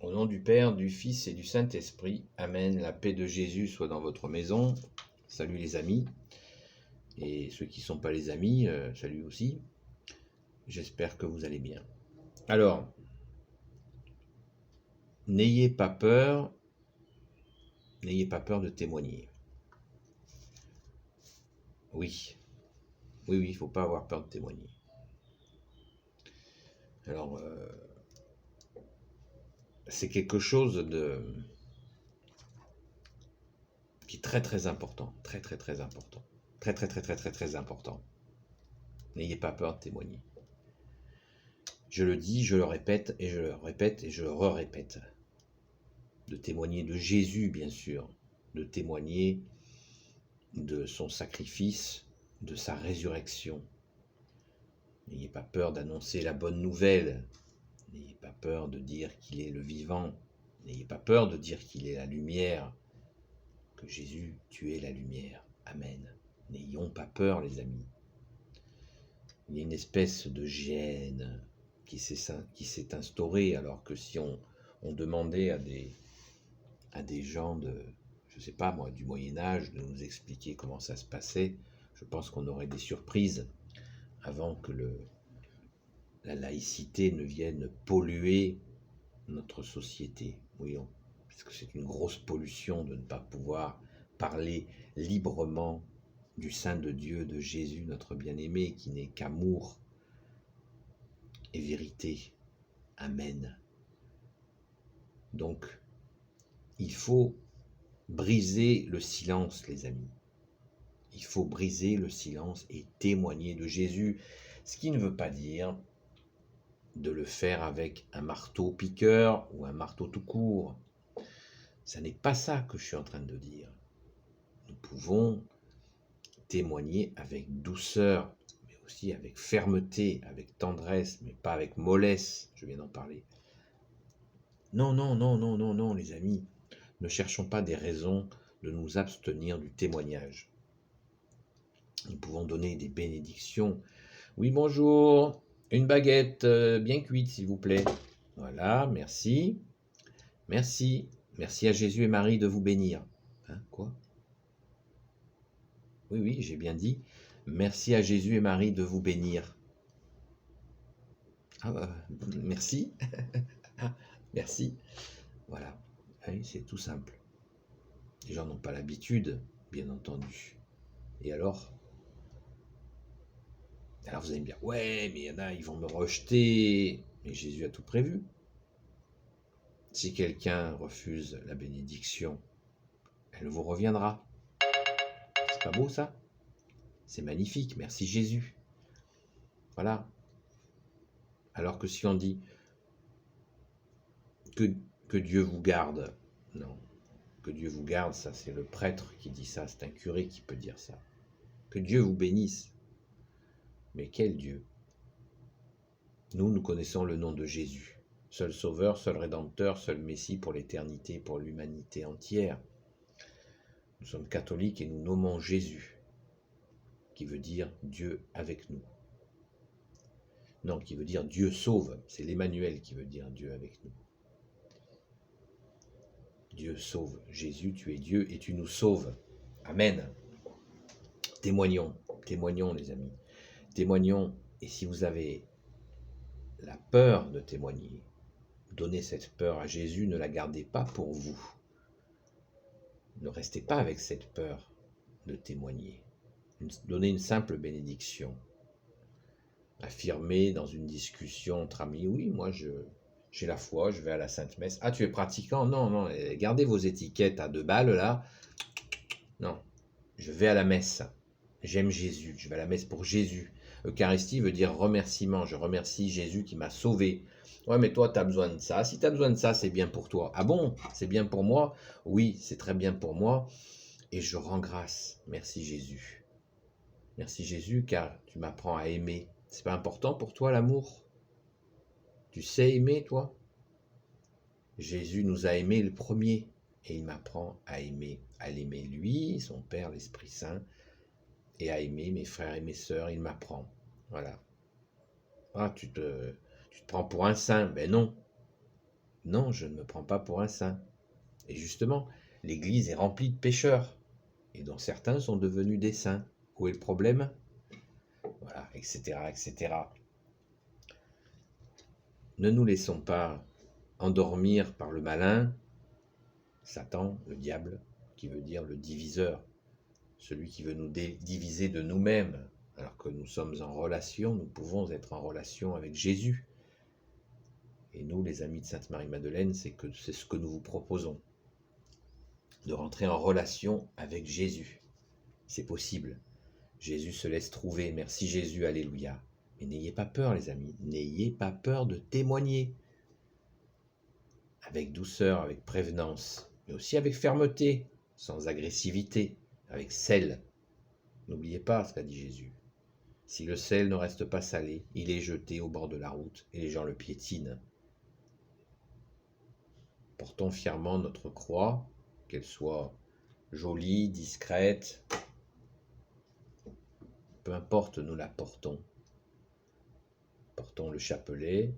Au nom du Père, du Fils et du Saint-Esprit. Amen. La paix de Jésus soit dans votre maison. Salut les amis. Et ceux qui ne sont pas les amis, salut aussi. J'espère que vous allez bien. Alors, n'ayez pas peur de témoigner. Oui, il ne faut pas avoir peur de témoigner. Alors, c'est quelque chose qui est très très important, très très très important, très très très très très très important. N'ayez pas peur de témoigner. Je le dis, je le répète et je le répète et je le re-répète. De témoigner de Jésus, bien sûr, de témoigner de son sacrifice, de sa résurrection. N'ayez pas peur d'annoncer la bonne nouvelle. N'ayez pas peur de dire qu'il est le vivant. N'ayez pas peur de dire qu'il est la lumière. Que Jésus, tu es la lumière. Amen. N'ayons pas peur, les amis. Il y a une espèce de gêne qui s'est instaurée, alors que si on demandait à des gens je sais pas moi, du Moyen-Âge, de nous expliquer comment ça se passait, je pense qu'on aurait des surprises avant que la laïcité ne vienne polluer notre société. Oui, puisque c'est une grosse pollution de ne pas pouvoir parler librement du Saint de Dieu, de Jésus, notre bien-aimé, qui n'est qu'amour et vérité. Amen. Donc, il faut briser le silence, les amis. Il faut briser le silence et témoigner de Jésus, ce qui ne veut pas dire de le faire avec un marteau piqueur ou un marteau tout court. Ce n'est pas ça que je suis en train de dire. Nous pouvons témoigner avec douceur, mais aussi avec fermeté, avec tendresse, mais pas avec mollesse, je viens d'en parler. Non, non, non, non, non, non, les amis, ne cherchons pas des raisons de nous abstenir du témoignage. Nous pouvons donner des bénédictions. Oui, bonjour, une baguette bien cuite, s'il vous plaît. Voilà, merci. Merci. Merci à Jésus et Marie de vous bénir. Hein, quoi ? Oui, j'ai bien dit. Merci à Jésus et Marie de vous bénir. Ah, merci. Merci. Voilà. Oui, c'est tout simple. Les gens n'ont pas l'habitude, bien entendu. Et alors vous allez me dire, ouais, mais il y en a, ils vont me rejeter. Mais Jésus a tout prévu. Si quelqu'un refuse la bénédiction, elle vous reviendra. C'est pas beau ça ? C'est magnifique, merci Jésus. Voilà. Alors que si on dit que Dieu vous garde, non. Que Dieu vous garde, ça c'est le prêtre qui dit ça, c'est un curé qui peut dire ça. Que Dieu vous bénisse. Mais quel Dieu ? Nous connaissons le nom de Jésus. Seul Sauveur, seul Rédempteur, seul Messie pour l'éternité, pour l'humanité entière. Nous sommes catholiques et nous nommons Jésus, qui veut dire Dieu avec nous. Non, qui veut dire Dieu sauve. C'est l'Emmanuel qui veut dire Dieu avec nous. Dieu sauve. Jésus, tu es Dieu et tu nous sauves. Amen. Témoignons les amis. Témoignons, et si vous avez la peur de témoigner, donnez cette peur à Jésus, ne la gardez pas pour vous. Ne restez pas avec cette peur de témoigner. Donnez une simple bénédiction. Affirmez dans une discussion entre amis, oui, moi j'ai la foi, je vais à la Sainte Messe. Ah, tu es pratiquant ? Non, gardez vos étiquettes à 2 balles là. Non, je vais à la messe. J'aime Jésus, je vais à la messe pour Jésus. Eucharistie veut dire remerciement. Je remercie Jésus qui m'a sauvé. Ouais, mais toi, tu as besoin de ça. Si tu as besoin de ça, c'est bien pour toi. Ah bon ? C'est bien pour moi ? Oui, c'est très bien pour moi. Et je rends grâce. Merci Jésus. Merci Jésus, car tu m'apprends à aimer. C'est pas important pour toi l'amour ? Tu sais aimer, toi ? Jésus nous a aimés le premier. Et il m'apprend à l'aimer lui, son Père, l'Esprit Saint, et à aimer mes frères et mes sœurs, il m'apprend. Voilà. Ah, tu te prends pour un saint. Ben non. Non, je ne me prends pas pour un saint. Et justement, l'Église est remplie de pécheurs, et dont certains sont devenus des saints. Où est le problème? Voilà, etc., etc. Ne nous laissons pas endormir par le malin, Satan, le diable, qui veut dire le diviseur, celui qui veut nous diviser de nous-mêmes, alors que nous sommes en relation, nous pouvons être en relation avec Jésus. Et nous, les amis de Sainte Marie-Madeleine, c'est ce que nous vous proposons, de rentrer en relation avec Jésus. C'est possible. Jésus se laisse trouver. Merci Jésus, alléluia. Mais n'ayez pas peur, les amis. N'ayez pas peur de témoigner. Avec douceur, avec prévenance, mais aussi avec fermeté, sans agressivité, avec sel. N'oubliez pas ce qu'a dit Jésus. Si le sel ne reste pas salé, il est jeté au bord de la route et les gens le piétinent. Portons fièrement notre croix, qu'elle soit jolie, discrète, peu importe, nous la portons. Portons le chapelet,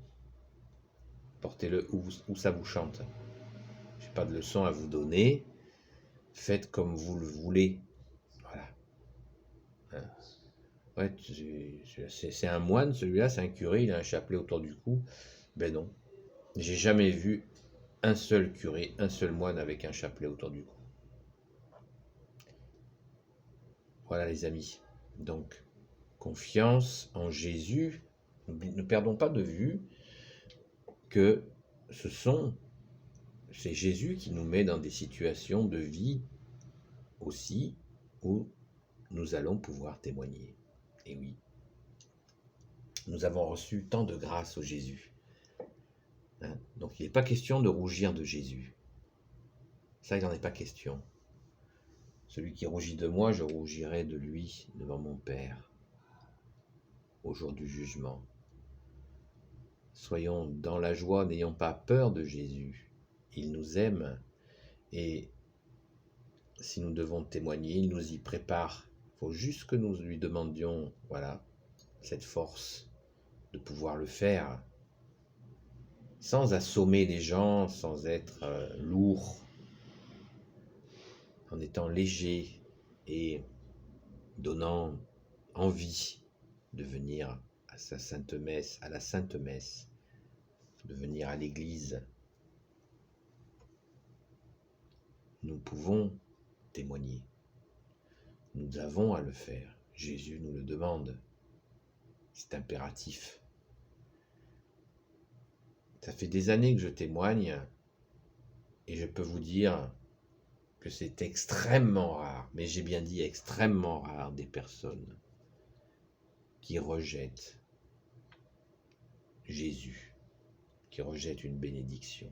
portez-le où ça vous chante. Je n'ai pas de leçon à vous donner, faites comme vous le voulez. Voilà. Hein. Ouais, c'est un moine, celui-là, c'est un curé, il a un chapelet autour du cou. Ben non, j'ai jamais vu un seul curé, un seul moine avec un chapelet autour du cou. Voilà les amis, donc confiance en Jésus, ne perdons pas de vue que c'est Jésus qui nous met dans des situations de vie aussi où nous allons pouvoir témoigner. Et oui, nous avons reçu tant de grâce au Jésus. Hein? Donc il n'est pas question de rougir de Jésus. Ça, il n'en est pas question. Celui qui rougit de moi, je rougirai de lui devant mon Père, au jour du jugement. Soyons dans la joie, n'ayons pas peur de Jésus. Il nous aime et si nous devons témoigner, il nous y prépare. Il faut juste que nous lui demandions, voilà, cette force de pouvoir le faire sans assommer les gens, sans être lourd, en étant léger et donnant envie de venir à sa sainte messe, à la sainte messe, de venir à l'église. Nous pouvons témoigner. Nous avons à le faire. Jésus nous le demande. C'est impératif. Ça fait des années que je témoigne et je peux vous dire que c'est extrêmement rare, mais j'ai bien dit extrêmement rare, des personnes qui rejettent Jésus, qui rejettent une bénédiction.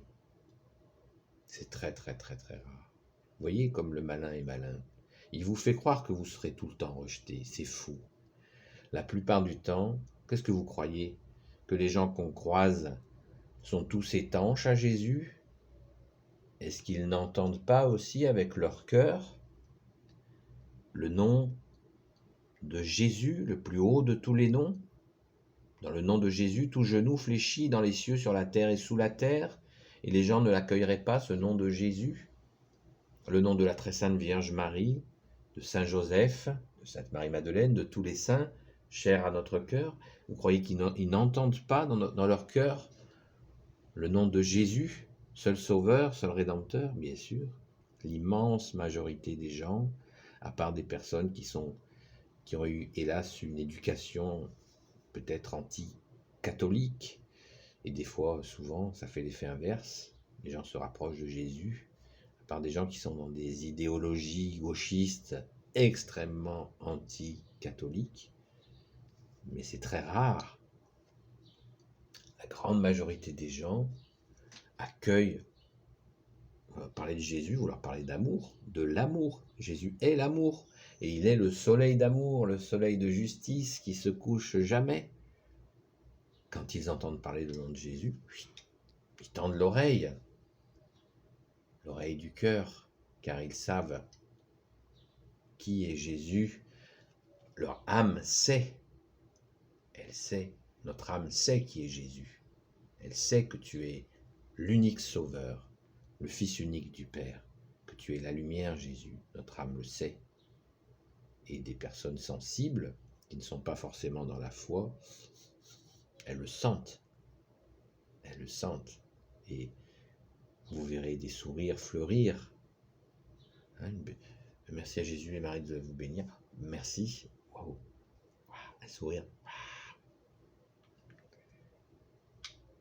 C'est très très très très rare. Vous voyez comme le malin est malin. Il vous fait croire que vous serez tout le temps rejeté. C'est fou. La plupart du temps, qu'est-ce que vous croyez? Que les gens qu'on croise sont tous étanches à Jésus? Est-ce qu'ils n'entendent pas aussi avec leur cœur le nom de Jésus, le plus haut de tous les noms? Dans le nom de Jésus, tout genou fléchit dans les cieux, sur la terre et sous la terre, et les gens ne l'accueilleraient pas, ce nom de Jésus? Le nom de la très sainte Vierge Marie, de Saint Joseph, de Sainte Marie-Madeleine, de tous les saints, chers à notre cœur. Vous croyez qu'ils n'entendent pas dans leur cœur le nom de Jésus, seul sauveur, seul rédempteur? Bien sûr. L'immense majorité des gens, à part des personnes qui ont eu, hélas, une éducation peut-être anti-catholique, et des fois, souvent, ça fait l'effet inverse. Les gens se rapprochent de Jésus, par des gens qui sont dans des idéologies gauchistes extrêmement anti-catholiques, mais c'est très rare. La grande majorité des gens accueillent, on va parler de Jésus, vous leur parlez d'amour, de l'amour. Jésus est l'amour, et il est le soleil d'amour, le soleil de justice qui se couche jamais. Quand ils entendent parler du nom de Jésus, ils tendent l'oreille du cœur, car ils savent qui est Jésus. Leur âme sait, elle sait, notre âme sait qui est Jésus. Elle sait que tu es l'unique Sauveur, le Fils unique du Père, que tu es la lumière, Jésus, notre âme le sait. Et des personnes sensibles, qui ne sont pas forcément dans la foi, elles le sentent. Elles le sentent. Et vous verrez des sourires fleurir. Hein, merci à Jésus et Marie de vous bénir. Merci. Waouh. Un sourire.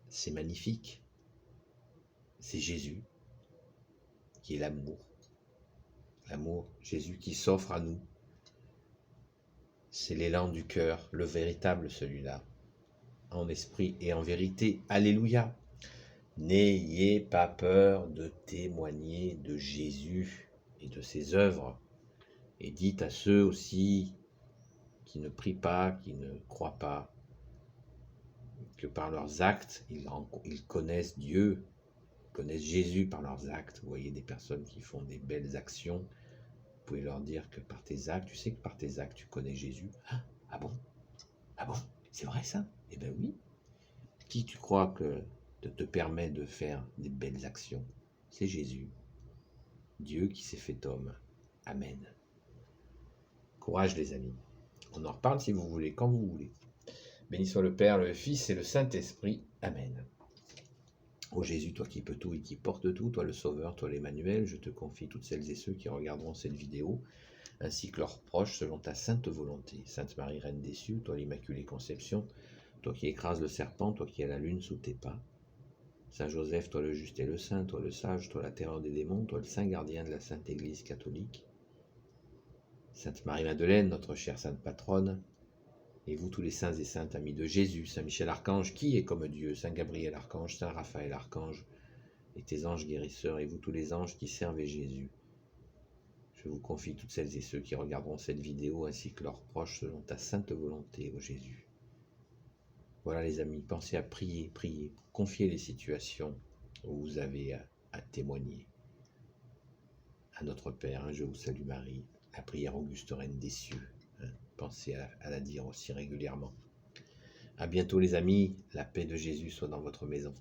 C'est magnifique. C'est Jésus qui est l'amour. L'amour, Jésus qui s'offre à nous. C'est l'élan du cœur, le véritable celui-là. En esprit et en vérité. Alléluia. N'ayez pas peur de témoigner de Jésus et de ses œuvres. Et dites à ceux aussi qui ne prient pas, qui ne croient pas, que par leurs actes, ils connaissent Dieu, ils connaissent Jésus par leurs actes. Vous voyez des personnes qui font des belles actions, vous pouvez leur dire que par tes actes, tu sais que par tes actes, tu connais Jésus. Ah bon? Ah bon? C'est vrai ça? Eh bien oui. Qui tu crois que te permet de faire des belles actions? C'est Jésus. Dieu qui s'est fait homme. Amen. Courage les amis. On en reparle si vous voulez, quand vous voulez. Béni soit le Père, le Fils et le Saint-Esprit. Amen. Ô Jésus, toi qui peux tout et qui porte tout, toi le Sauveur, toi l'Emmanuel, je te confie toutes celles et ceux qui regarderont cette vidéo, ainsi que leurs proches, selon ta sainte volonté. Sainte Marie, Reine des cieux, toi l'Immaculée Conception, toi qui écrases le serpent, toi qui as la lune sous tes pas. Saint Joseph, toi le juste et le saint, toi le sage, toi la terreur des démons, toi le saint gardien de la Sainte Église catholique. Sainte Marie-Madeleine, notre chère sainte patronne, et vous tous les saints et saintes amis de Jésus, Saint Michel Archange, qui est comme Dieu, Saint Gabriel Archange, Saint Raphaël Archange, et tes anges guérisseurs, et vous tous les anges qui servez Jésus. Je vous confie toutes celles et ceux qui regarderont cette vidéo, ainsi que leurs proches, selon ta sainte volonté, ô Jésus. Voilà les amis, pensez à prier, prier, confier les situations où vous avez à témoigner. À notre Père, hein, je vous salue Marie, la prière auguste Reine des cieux. Hein, pensez à la dire aussi régulièrement. À bientôt les amis, la paix de Jésus soit dans votre maison.